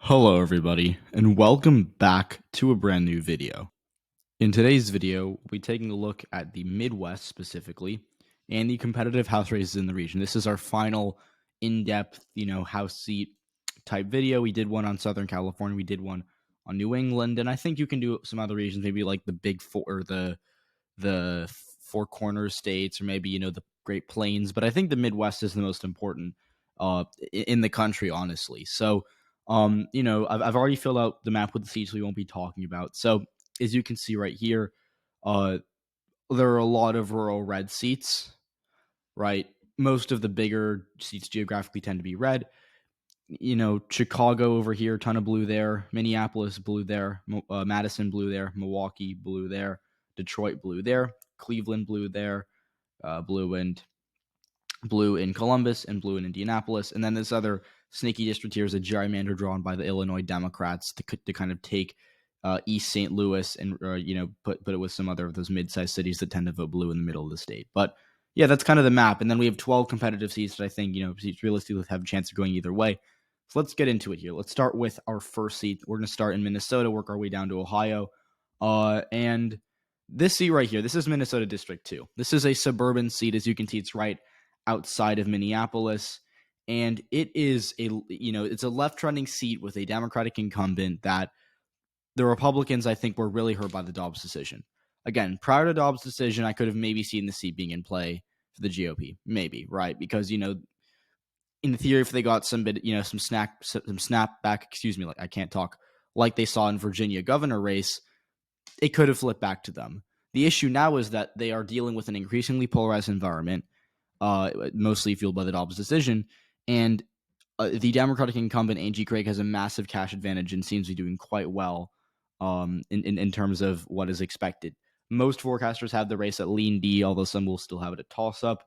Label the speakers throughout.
Speaker 1: Hello everybody, and welcome back to a brand new video. In today's video, we'll be taking a look at the Midwest specifically, and the competitive House races in the region. This is our final in-depth, House seat type video. We did one on Southern California, we did one on New England, and I think you can do some other regions, maybe like the Big Four, or the Four Corners states, or maybe, the Great Plains, but I think the Midwest is the most important in the country, honestly. So, I've already filled out the map with the seats we won't be talking about. So, as you can see right here, there are a lot of rural red seats, right? Most of the bigger seats geographically tend to be red. Chicago over here, ton of blue there. Minneapolis, blue there. Madison, blue there. Milwaukee, blue there. Detroit, blue there. Cleveland, blue there. Blue in Columbus and blue in Indianapolis. And then this other sneaky district here is a gerrymander drawn by the Illinois Democrats to kind of take East St. Louis and put it with some other of those mid-sized cities that tend to vote blue in the middle of the state. But yeah, that's kind of the map. And then we have 12 competitive seats that I think seats realistically have a chance of going either way. So let's get into it here. Let's start with our first seat. We're going to start in Minnesota, work our way down to Ohio, and this seat right here, this is Minnesota District 2. This is a suburban seat. As you can see, it's right outside of Minneapolis, and it is it's a left-trending seat with a Democratic incumbent that the Republicans, I think, were really hurt by the Dobbs decision. Again, prior to Dobbs' decision, I could have maybe seen the seat being in play for the GOP, maybe, right? Because in theory, if they got some snapback, like I can't talk, like they saw in Virginia governor race, it could have flipped back to them. The issue now is that they are dealing with an increasingly polarized environment, mostly fueled by the Dobbs decision, and the Democratic incumbent, A.G. Craig, has a massive cash advantage and seems to be doing quite well in terms of what is expected. Most forecasters have the race at lean D, although some will still have it at toss-up.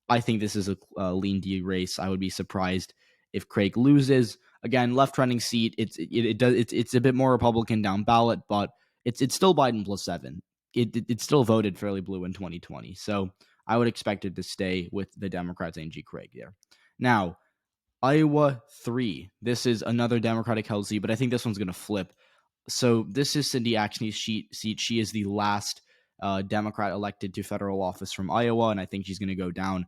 Speaker 1: I think this is a lean D race. I would be surprised if Craig loses. Again, left-trending seat. It's a bit more Republican down ballot, but it's still Biden plus 7. It still voted fairly blue in 2020. So I would expect it to stay with the Democrats, A.G. Craig there. Now, Iowa 3. This is another Democratic held seat, but I think this one's going to flip. So this is Cindy Axne's seat. She is the last Democrat elected to federal office from Iowa, and I think she's going to go down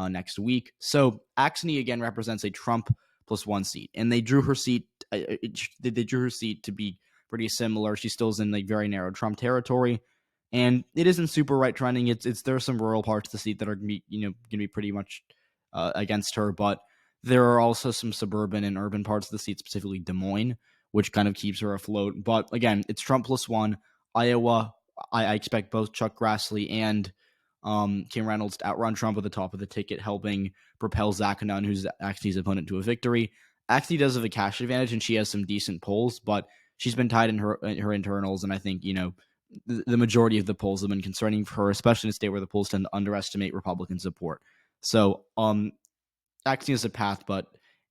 Speaker 1: next week. So Axne again represents a Trump plus 1 seat, and they drew her seat. They drew her seat to be pretty similar. She still is in like very narrow Trump territory, and it isn't super right trending. There are some rural parts of the seat that are going to be pretty much against her, but there are also some suburban and urban parts of the seat, specifically Des Moines, which kind of keeps her afloat. But again, it's Trump plus 1. Iowa, I expect both Chuck Grassley and Kim Reynolds to outrun Trump at the top of the ticket, helping propel Zakanon, who's Axne's opponent, to a victory. Axne does have a cash advantage, and she has some decent polls, but she's been tied in her internals, and I think, the majority of the polls have been concerning for her, especially in a state where the polls tend to underestimate Republican support. So, Axne is a path, but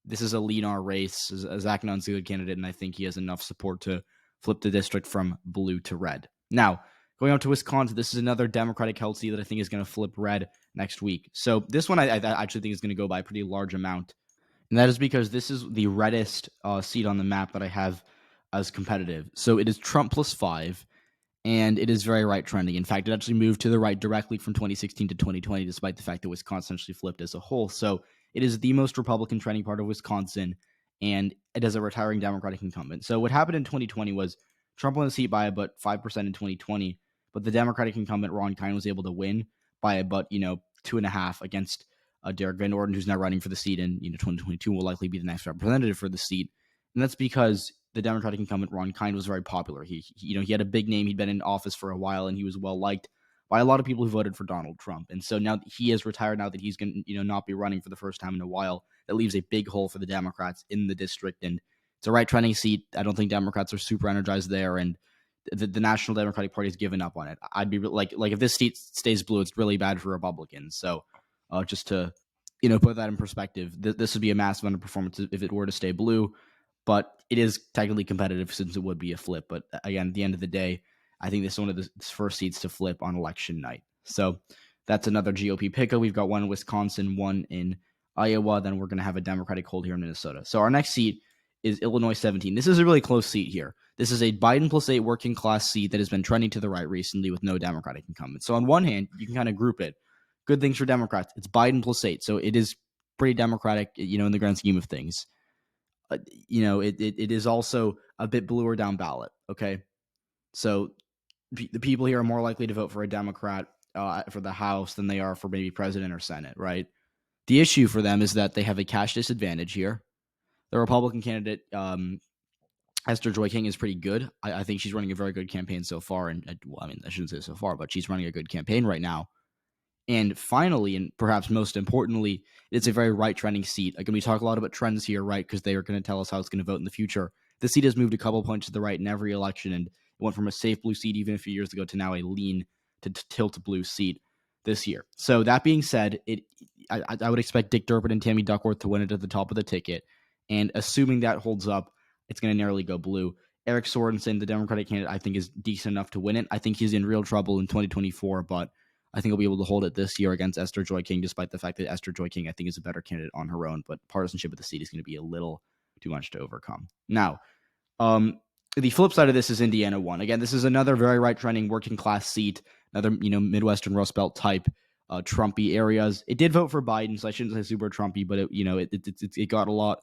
Speaker 1: this is a lean-R race. Zakanon's a good candidate, and I think he has enough support to flip the district from blue to red. Now, going on to Wisconsin, this is another Democratic held seat that I think is going to flip red next week. So this one I actually think is going to go by a pretty large amount, and that is because this is the reddest seat on the map that I have as competitive. So it is Trump plus 5, and it is very right trending. In fact, it actually moved to the right directly from 2016 to 2020, despite the fact that Wisconsin actually flipped as a whole. So it is the most Republican trending part of Wisconsin, and it has a retiring Democratic incumbent. So what happened in 2020 was Trump won the seat by about 5% in 2020, but the Democratic incumbent, Ron Kine, was able to win by about, 2.5 against Derek Van Orden, who's now running for the seat in 2022, will likely be the next representative for the seat. And that's because the Democratic incumbent, Ron Kine, was very popular. He had a big name. He'd been in office for a while, and he was well-liked by a lot of people who voted for Donald Trump. And so now that he is retired, now that he's going to not be running for the first time in a while, that leaves a big hole for the Democrats in the district. And it's a right trending seat. I don't think Democrats are super energized there, and the National Democratic Party has given up on it. I'd be like if this seat stays blue, it's really bad for Republicans. So just to put that in perspective, this would be a massive underperformance if it were to stay blue. But it is technically competitive since it would be a flip. But again, at the end of the day, I think this is one of the first seats to flip on election night. So that's another GOP pickup. We've got one in Wisconsin, one in Iowa. Then we're going to have a Democratic hold here in Minnesota. So our next seat is Illinois 17. This is a really close seat here. This is a Biden plus 8 working class seat that has been trending to the right recently with no Democratic incumbent. So on one hand, you can kind of group it. Good things for Democrats. It's Biden plus 8. So it is pretty Democratic, in the grand scheme of things. It is also a bit bluer down ballot. Okay. So the people here are more likely to vote for a Democrat for the House than they are for maybe president or Senate, right? The issue for them is that they have a cash disadvantage here. The Republican candidate, Esther Joy King, is pretty good. I think she's running a very good campaign so far. And I shouldn't say so far, but she's running a good campaign right now. And finally, and perhaps most importantly, it's a very right trending seat. Again, we talk a lot about trends here, right? Because they are going to tell us how it's going to vote in the future. The seat has moved a couple points to the right in every election, and it went from a safe blue seat even a few years ago to now a lean to tilt blue seat this year. So that being said, I would expect Dick Durbin and Tammy Duckworth to win it at the top of the ticket. And assuming that holds up, it's going to narrowly go blue. Eric Sorensen, the Democratic candidate, I think is decent enough to win it. I think he's in real trouble in 2024, but I think he'll be able to hold it this year against Esther Joy King, despite the fact that Esther Joy King, I think, is a better candidate on her own. But partisanship of the seat is going to be a little too much to overcome. Now, the flip side of this is Indiana 1. Again, this is another very right-trending working class seat, another Midwestern Rust Belt type Trumpy areas. It did vote for Biden, so I shouldn't say super Trumpy, but it got a lot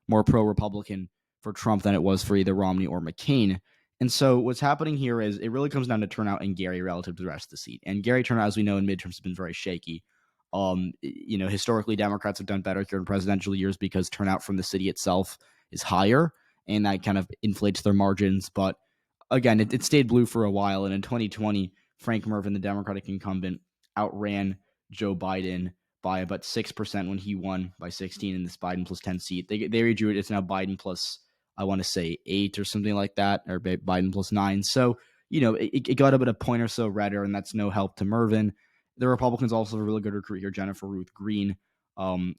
Speaker 1: more pro-Republican for Trump than it was for either Romney or McCain. And so what's happening here is it really comes down to turnout in Gary relative to the rest of the seat. And Gary turnout, as we know, in midterms has been very shaky. Historically, Democrats have done better here in presidential years because turnout from the city itself is higher, and that kind of inflates their margins. But again, it stayed blue for a while. And in 2020, Frank Mervyn, the Democratic incumbent, outran Joe Biden by about 6% when he won by 16 in this Biden plus 10 seat. They redrew it. It's now Biden plus, I want to say 8 or something like that, or Biden plus 9. So, it got about a point or so redder, and that's no help to Mervyn. The Republicans also have a really good recruit here, Jennifer Ruth Green.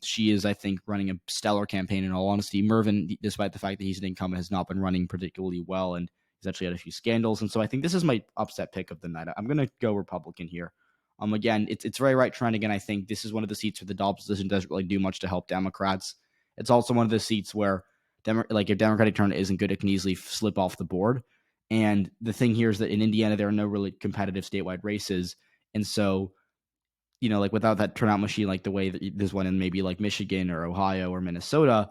Speaker 1: She is, I think, running a stellar campaign in all honesty. Mervyn, despite the fact that he's an incumbent, has not been running particularly well, and he's actually had a few scandals. And so I think this is my upset pick of the night. I'm going to go Republican here. Again, it's very right trend. Again, I think this is one of the seats where the opposition doesn't really do much to help Democrats. It's also one of the seats where if Democratic turnout isn't good, it can easily slip off the board. And the thing here is that in Indiana, there are no really competitive statewide races. And so, without that turnout machine, like the way that there's one in maybe like Michigan or Ohio or Minnesota,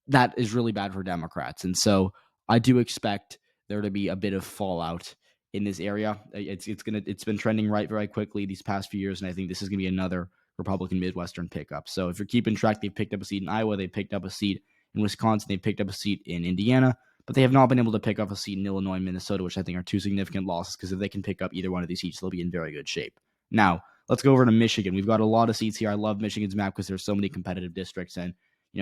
Speaker 1: that is really bad for Democrats. And so I do expect there to be a bit of fallout in this area. It's been trending right very quickly these past few years, and I think this is going to be another Republican Midwestern pickup. So if you're keeping track, they've picked up a seat in Iowa, they picked up a seat in Wisconsin, they picked up a seat in Indiana, but they have not been able to pick up a seat in Illinois and Minnesota, which I think are two significant losses, because if they can pick up either one of these seats, they'll be in very good shape. Now, let's go over to Michigan. We've got a lot of seats here. I love Michigan's map because there's so many competitive districts, and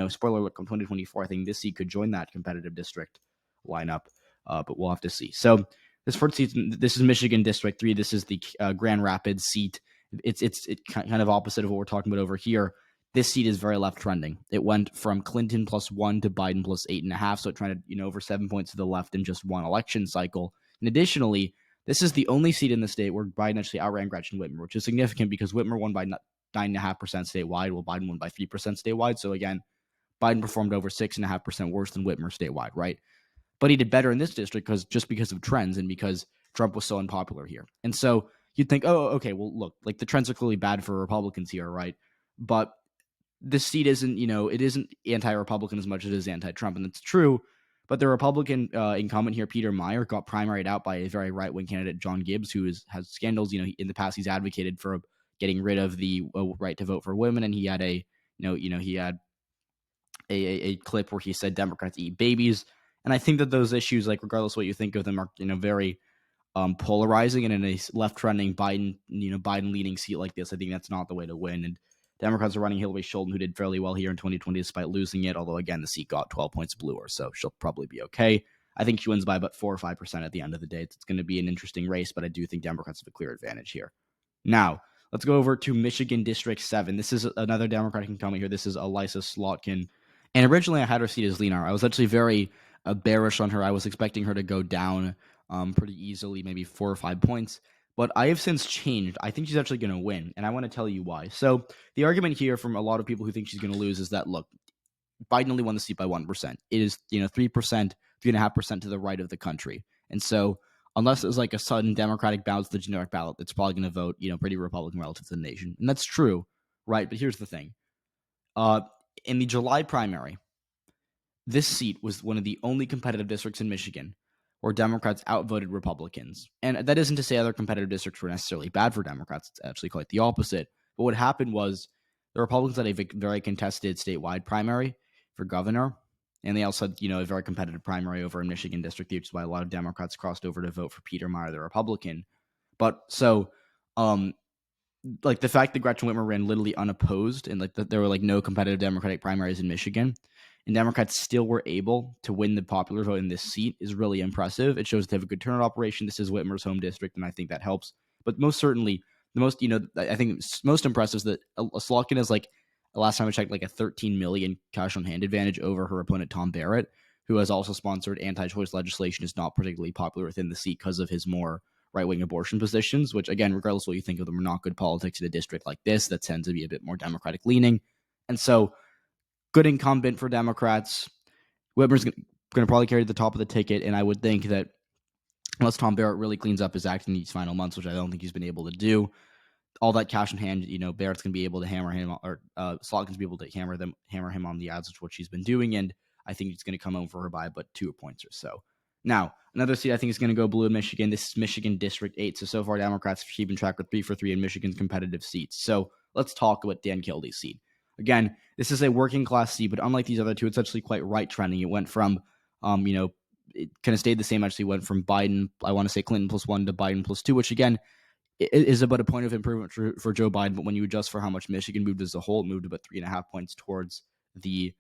Speaker 1: spoiler alert, 2024, I think this seat could join that competitive district lineup, but we'll have to see. So this first seat, this is Michigan District 3. This is the Grand Rapids seat. It's kind of opposite of what we're talking about over here. This seat is very left trending. It went from Clinton plus 1 to Biden plus 8.5, so it trended over 7 points to the left in just one election cycle. And additionally, this is the only seat in the state where Biden actually outran Gretchen Whitmer, which is significant because Whitmer won by 9.5% statewide, while Biden won by 3% statewide. So again, Biden performed over 6.5% worse than Whitmer statewide, right? But he did better in this district because of trends and because Trump was so unpopular here. And so you'd think, oh, okay, well, look, like the trends are clearly bad for Republicans here, right? But this seat isn't, it isn't anti-Republican as much as it is anti-Trump, and that's true. But the Republican incumbent here, Peter Meyer, got primaried out by a very right-wing candidate, John Gibbs, who has scandals. In the past, he's advocated for getting rid of the right to vote for women, and he had a clip where he said Democrats eat babies. And I think that those issues, like regardless of what you think of them, are very polarizing. And in a left-trending Biden leading seat like this, I think that's not the way to win. And Democrats are running Hillary Scholten, who did fairly well here in 2020 despite losing it. Although again, the seat got 12 points bluer, so she'll probably be okay. I think she wins by about 4 or 5% at the end of the day. It's going to be an interesting race, but I do think Democrats have a clear advantage here. Now, let's go over to Michigan District 7. This is another Democratic incumbent here. This is Elisa Slotkin. And originally I had her seat as Leanar. I was actually very bearish on her. I was expecting her to go down pretty easily, maybe 4 or 5 points. But I have since changed. I think she's actually going to win, and I want to tell you why. So the argument here from a lot of people who think she's going to lose is that, look, Biden only won the seat by 1%. It is 3%, 3.5% to the right of the country, and so unless there's like a sudden Democratic bounce to the generic ballot, it's probably going to vote pretty Republican relative to the nation, and that's true, right? But here's the thing: in the July primary, this seat was one of the only competitive districts in Michigan where Democrats outvoted Republicans. And that isn't to say other competitive districts were necessarily bad for Democrats. It's actually quite the opposite. But what happened was the Republicans had a very contested statewide primary for governor. And they also had, a very competitive primary over in Michigan District 3, which is why a lot of Democrats crossed over to vote for Peter Meyer, the Republican. But so, like the fact that Gretchen Whitmer ran literally unopposed and like that there were like no competitive Democratic primaries in Michigan, and Democrats still were able to win the popular vote in this seat is really impressive. It shows they have a good turnout operation. This is Whitmer's home district, and I think that helps. But most certainly, the most, I think most impressive is that Slotkin is like, last time I checked, like a 13 million cash on hand advantage over her opponent, Tom Barrett, who has also sponsored anti-choice legislation, is not particularly popular within the seat because of his more right-wing abortion positions, which, again, regardless of what you think of them, are not good politics in a district like this that tends to be a bit more Democratic leaning. And so, good incumbent for Democrats. Whitmer's going to probably carry the top of the ticket, and I would think that unless Tom Barrett really cleans up his act in these final months, which I don't think he's been able to do, all that cash in hand, Barrett's going to be able to hammer him, or Slotkin's be able to hammer him on the ads, which is what she's been doing, and I think it's going to come home for her by but 2 points or so. Now, another seat I think is going to go blue in Michigan. This is Michigan District 8. So far, Democrats have keeping track with 3 for 3 in Michigan's competitive seats. So let's talk about Dan Kilde's seat. Again, this is a working class seat, but unlike these other two, it's actually quite right trending. It went from, it kind of stayed the same. Actually, went from Biden, I want to say Clinton +1 to Biden +2, which again is about a point of improvement for Joe Biden. But when you adjust for how much Michigan moved as a whole, it moved about 3.5 points towards the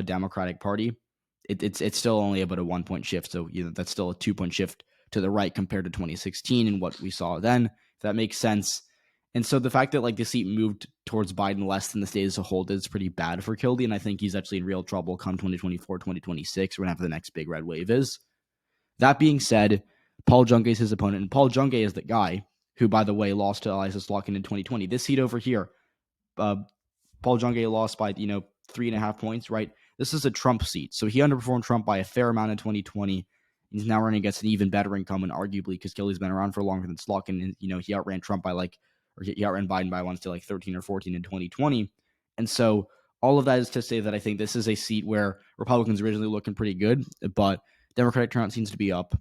Speaker 1: Democratic Party. It's still only about a 1 point shift. So that's still a 2 point shift to the right compared to 2016 and what we saw then, if that makes sense. And so the fact that like the seat moved towards Biden less than the state as a whole is pretty bad for Kildee, and I think he's actually in real trouble come 2024, 2026, whenever the next big red wave is. That being said, Paul Junge is his opponent, and Paul Junge is the guy who, by the way, lost to Eliza Slotkin in 2020. This seat over here, Paul Junge lost by 3.5 points, right? This is a Trump seat, so he underperformed Trump by a fair amount in 2020. He's now running against an even better incumbent, arguably, because Kildee's been around for longer than Slotkin, and he outran Trump by he outran Biden by, I want to say, like 13 or 14 in 2020. And so all of that is to say that I think this is a seat where Republicans originally looking pretty good, but Democratic turnout seems to be up.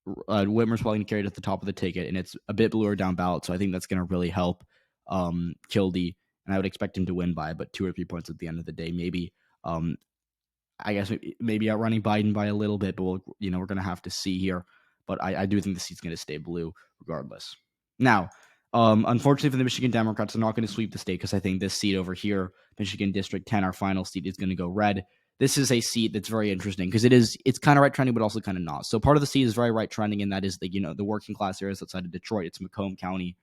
Speaker 1: Whitmer's probably going to carry it at the top of the ticket, and it's a bit bluer down ballot, so I think that's going to really help Kildee, and I would expect him to win by but 2 or 3 points at the end of the day. Maybe, I guess, maybe outrunning Biden by a little bit, but we're going to have to see here. But I do think the seat's going to stay blue regardless. Now, unfortunately for the Michigan Democrats, they're not going to sweep the state because I think this seat over here, Michigan District 10, our final seat, is going to go red. This is a seat that's very interesting because it's kind of right trending, but also kind of not. So part of the seat is very right trending, and that is the working class areas outside of Detroit. It's Macomb County,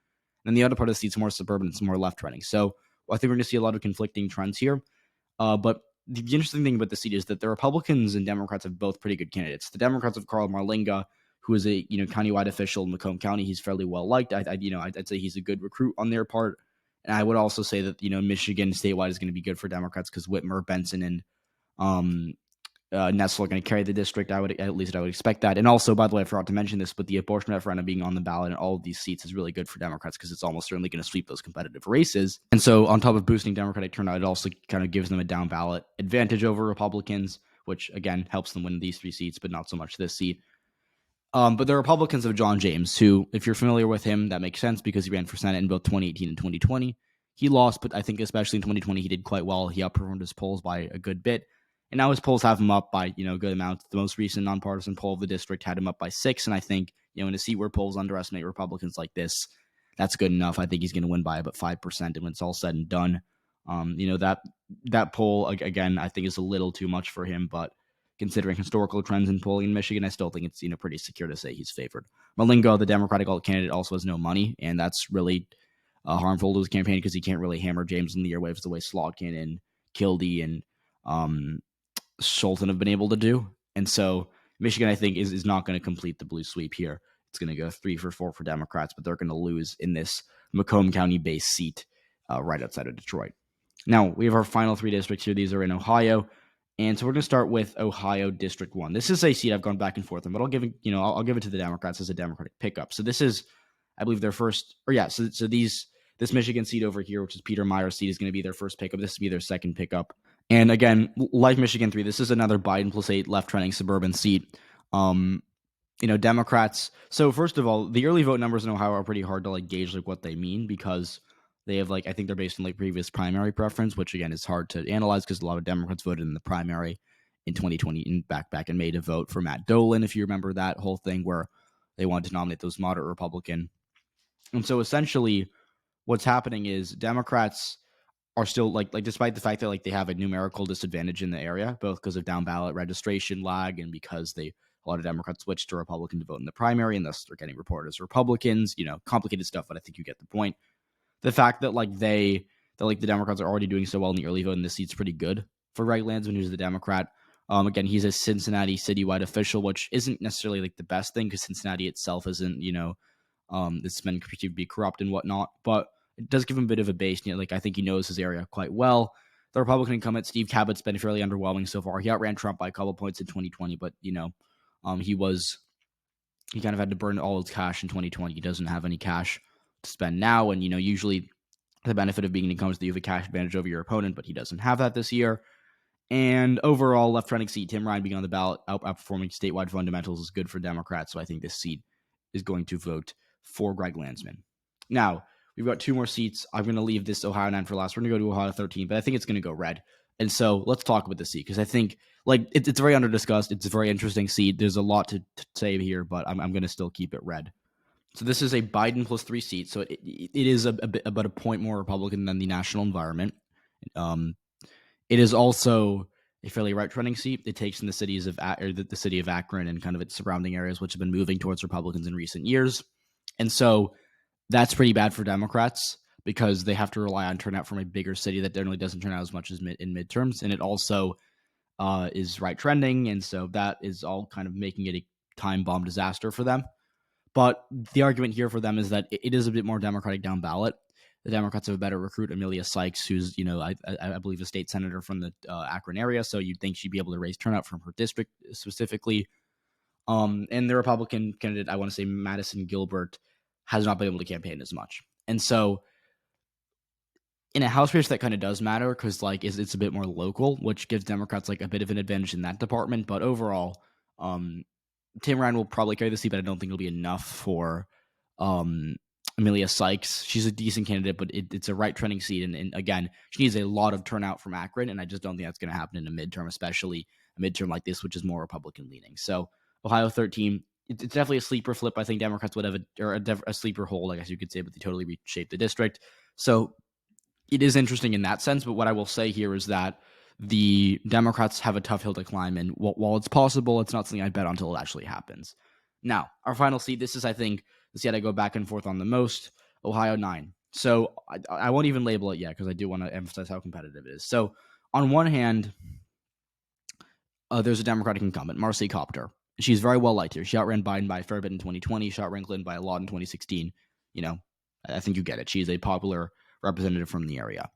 Speaker 1: and the other part of the seat's more suburban. It's more left trending. So I think we're going to see a lot of conflicting trends here. But the interesting thing about the seat is that the Republicans and Democrats have both pretty good candidates. The Democrats have Carl Marlinga, who is a countywide official in Macomb County. He's fairly well liked. I'd say he's a good recruit on their part. And I would also say that Michigan statewide is going to be good for Democrats because Whitmer, Benson, and Nessel are going to carry the district. I would expect that. And also, by the way, I forgot to mention this, but the abortion referendum being on the ballot in all of these seats is really good for Democrats because it's almost certainly going to sweep those competitive races. And so, on top of boosting Democratic turnout, it also kind of gives them a down ballot advantage over Republicans, which again helps them win these 3 seats, but not so much this seat. But the Republicans of John James, who, if you're familiar with him, that makes sense because he ran for Senate in both 2018 and 2020. He lost, but I think especially in 2020, he did quite well. He outperformed his polls by a good bit. And now his polls have him up by, a good amount. The most recent nonpartisan poll of the district had him up by 6. And I think, in a seat where polls underestimate Republicans like this, that's good enough. I think he's going to win by about 5%. And when it's all said and done, that poll, again, I think is a little too much for him. But considering historical trends in polling in Michigan, I still think it's, pretty secure to say he's favored. Malingo, the Democratic candidate, also has no money. And that's really harmful to his campaign because he can't really hammer James in the airwaves the way Slotkin and Kildee and Schulten have been able to do. And so Michigan, I think, is not going to complete the blue sweep here. It's going to go 3 for 4 for Democrats, but they're going to lose in this Macomb County-based seat right outside of Detroit. Now, we have our final 3 districts here. These are in Ohio. And so we're going to start with Ohio District 1. This is a seat I've gone back and forth on, but I'll give it to the Democrats as a Democratic pickup. So this is, I believe, their first, this Michigan seat over here, which is Peter Meyer's seat, is going to be their first pickup. This will be their second pickup. And again, like Michigan 3, this is another Biden plus 8 left-trending suburban seat. Democrats. So first of all, the early vote numbers in Ohio are pretty hard to gauge what they mean, because they have I think they're based on previous primary preference, which again is hard to analyze because a lot of Democrats voted in the primary in 2020 and back in May to vote for Matt Dolan, if you remember that whole thing where they wanted to nominate those moderate Republican. And so essentially what's happening is Democrats are still despite the fact that they have a numerical disadvantage in the area, both because of down ballot registration lag and because a lot of Democrats switched to Republican to vote in the primary, and thus they're getting reported as Republicans, complicated stuff, but I think you get the point. The fact that the Democrats are already doing so well in the early vote in this seat's pretty good for Greg Landsman, who's the Democrat. Again, he's a Cincinnati citywide official, which isn't necessarily the best thing because Cincinnati itself isn't, it's been perceived to be corrupt and whatnot, but it does give him a bit of a base. I think he knows his area quite well. The Republican incumbent, Steve Cabot's been fairly underwhelming so far. He outran Trump by a couple points in 2020, but, he kind of had to burn all his cash in 2020. He doesn't have any cash to spend now, and usually the benefit of being an incumbent is that you have a cash advantage over your opponent, but he doesn't have that this year. And overall, left-trending seat, Tim Ryan being on the ballot, outperforming statewide fundamentals is good for Democrats, so I think this seat is going to vote for Greg Landsman. Now, we've got 2 more seats. I'm going to leave this Ohio 9 for last. We're going to go to Ohio 13, but I think it's going to go red. And so let's talk about this seat, because I think it's very under-discussed. It's a very interesting seat. There's a lot to say here, but I'm going to still keep it red. So this is a Biden plus 3 seat. So it is about a point more Republican than the national environment. It is also a fairly right-trending seat. It takes in the city of Akron and kind of its surrounding areas, which have been moving towards Republicans in recent years. And so that's pretty bad for Democrats because they have to rely on turnout from a bigger city that generally doesn't turn out as much as in midterms. And it also is right-trending. And so that is all kind of making it a time bomb disaster for them. But the argument here for them is that it is a bit more Democratic down ballot. The Democrats have a better recruit, Amelia Sykes, who's, I believe a state senator from the Akron area. So you'd think she'd be able to raise turnout from her district specifically. And the Republican candidate, I want to say Madison Gilbert, has not been able to campaign as much. And so in a House race, that kind of does matter because it's a bit more local, which gives Democrats a bit of an advantage in that department. But overall, Tim Ryan will probably carry the seat, but I don't think it'll be enough for Amelia Sykes. She's a decent candidate, but it's a right-trending seat. And again, she needs a lot of turnout from Akron, and I just don't think that's going to happen in a midterm, especially a midterm like this, which is more Republican-leaning. So Ohio 13, it's definitely a sleeper flip. I think Democrats would have a sleeper hold, I guess you could say, but they totally reshaped the district. So it is interesting in that sense, but what I will say here is that the Democrats have a tough hill to climb, and while it's possible, it's not something I bet on until it actually happens. Now, our final seat, this is, I think, the seat I go back and forth on the most, Ohio 9. So I won't even label it yet because I do want to emphasize how competitive it is. So on one hand, there's a Democratic incumbent, Marcy Kaptur. She's very well liked here. She outran Biden by a fair bit in 2020. She outran Clinton by a lot in 2016. I think you get it. She's a popular representative from the area.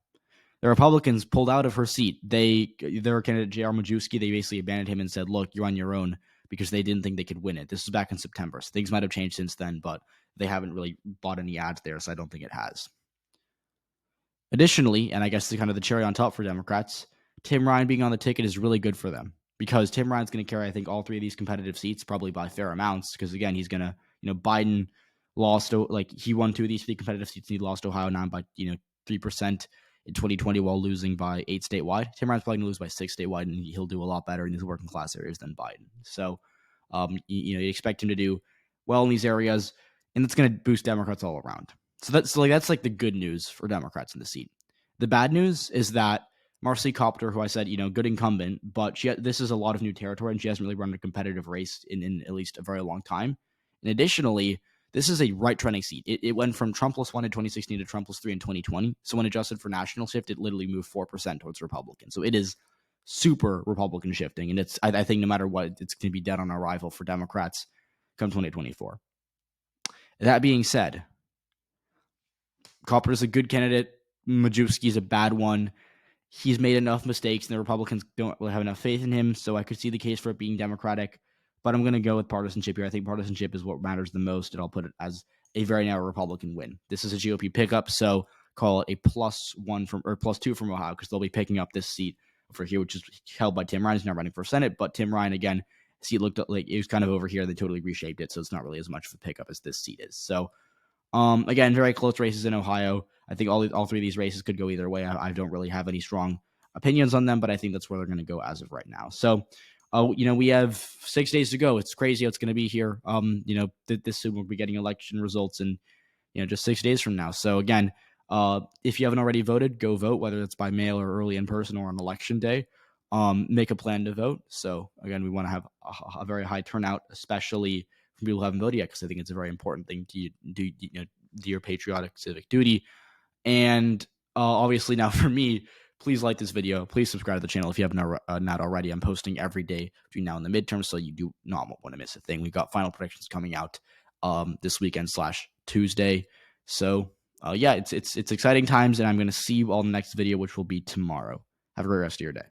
Speaker 1: The Republicans pulled out of her seat. Their candidate, J.R. Majewski, they basically abandoned him and said, look, you're on your own, because they didn't think they could win it. This was back in September. So things might have changed since then, but they haven't really bought any ads there, so I don't think it has. Additionally, and I guess the cherry on top for Democrats, Tim Ryan being on the ticket is really good for them because Tim Ryan's going to carry, I think, all 3 of these competitive seats probably by fair amounts because, again, he's going to, Biden lost, he won 2 of these 3 competitive seats and he lost Ohio 9 by, 3% in 2020 while losing by 8 statewide. Tim Ryan's probably going to lose by 6 statewide, and he'll do a lot better in these working class areas than Biden. So, you expect him to do well in these areas, and it's going to boost Democrats all around. So that's the good news for Democrats in the seat. The bad news is that Marcy Kaptur, who I said, good incumbent, but this is a lot of new territory, and she hasn't really run a competitive race in at least a very long time. And additionally, this is a right-trending seat. It went from Trump plus 1 in 2016 to Trump plus 3 in 2020. So when adjusted for national shift, it literally moved 4% towards Republican. So it is super Republican shifting. And I think no matter what, it's going to be dead on arrival for Democrats come 2024. That being said, Kaptur is a good candidate. Majewski is a bad one. he's made enough mistakes, and the Republicans don't really have enough faith in him. So I could see the case for it being Democratic, but I'm going to go with partisanship here. I think partisanship is what matters the most, and I'll put it as a very narrow Republican win. This is a GOP pickup, so call it a +1 from or +2 from Ohio, because they'll be picking up this seat over here, which is held by Tim Ryan. He's not running for Senate, but Tim Ryan, again, seat looked like it was kind of over here. They totally reshaped it, so it's not really as much of a pickup as this seat is. So, again, very close races in Ohio. I think all three of these races could go either way. I don't really have any strong opinions on them, but I think that's where they're going to go as of right now. So, we have 6 days to go. It's crazy how it's going to be here. This soon we'll be getting election results in, just 6 days from now. So again, if you haven't already voted, go vote, whether it's by mail or early in person or on election day. Make a plan to vote. So again, we want to have a very high turnout, especially from people who haven't voted yet, because I think it's a very important thing to do your patriotic civic duty. And obviously now for me, please like this video. Please subscribe to the channel if you haven't not already. I'm posting every day between now and the midterm, so you do not want to miss a thing. We got final predictions coming out this weekend /Tuesday. So it's exciting times, and I'm going to see you all in the next video, which will be tomorrow. Have a great rest of your day.